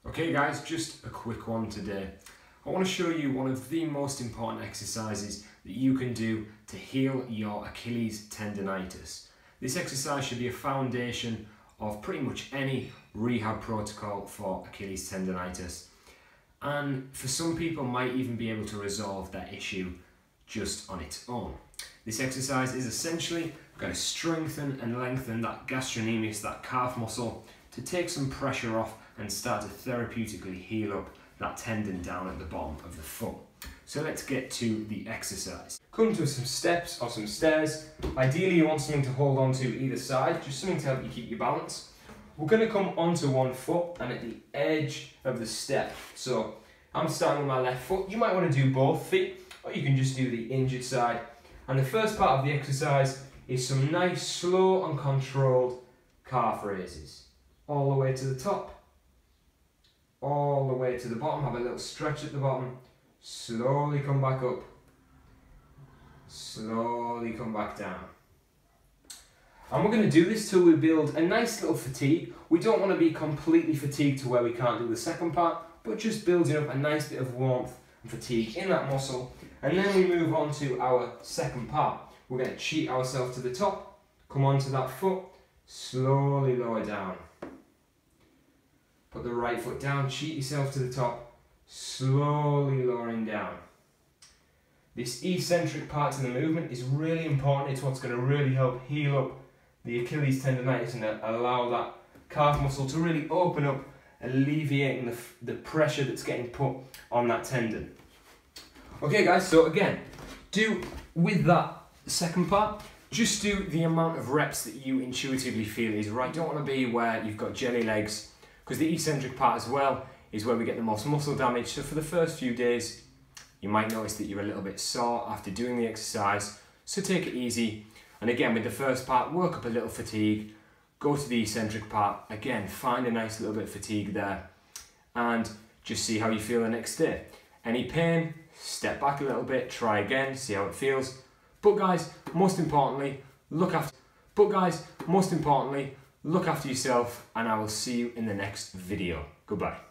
Okay guys, just a quick one today. I want to show you one of the most important exercises that you can do to heal your Achilles tendonitis. This exercise should be a foundation of pretty much any rehab protocol for Achilles tendonitis. And for some people might even be able to resolve that issue just on its own. This exercise is essentially going to strengthen and lengthen that gastrocnemius, that calf muscle, to take some pressure off and start to therapeutically heal up that tendon down at the bottom of the foot. So let's get to the exercise. Come to some steps or some stairs. Ideally you want something to hold on to either side, just something to help you keep your balance. We're going to come onto one foot and at the edge of the step. So I'm starting with my left foot. You might want to do both feet, or you can just do the injured side. And the first part of the exercise is some nice, slow and controlled calf raises. All the way to the top, all the way to the bottom. Have a little stretch at the bottom. Slowly come back up. Slowly come back down. And we're going to do this till we build a nice little fatigue. We don't want to be completely fatigued to where we can't do the second part, but just building up a nice bit of warmth and fatigue in that muscle. And then we move on to our second part. We're going to cheat ourselves to the top, come onto that foot, slowly lower down. Put the right foot down, cheat yourself to the top, slowly lowering down. This eccentric part to the movement is really important. It's what's going to really help heal up the Achilles tendonitis and allow that calf muscle to really open up, alleviating the pressure that's getting put on that tendon. Okay guys, so again, do with that second part, just do the amount of reps that you intuitively feel is right. Don't want to be where you've got jelly legs, because the eccentric part as well is where we get the most muscle damage. So for the first few days, you might notice that you're a little bit sore after doing the exercise, so take it easy. And again, with the first part, work up a little fatigue, go to the eccentric part, again, find a nice little bit of fatigue there, and just see how you feel the next day. Any pain, step back a little bit, try again, see how it feels. But guys, most importantly, look after yourself, and I will see you in the next video. Goodbye.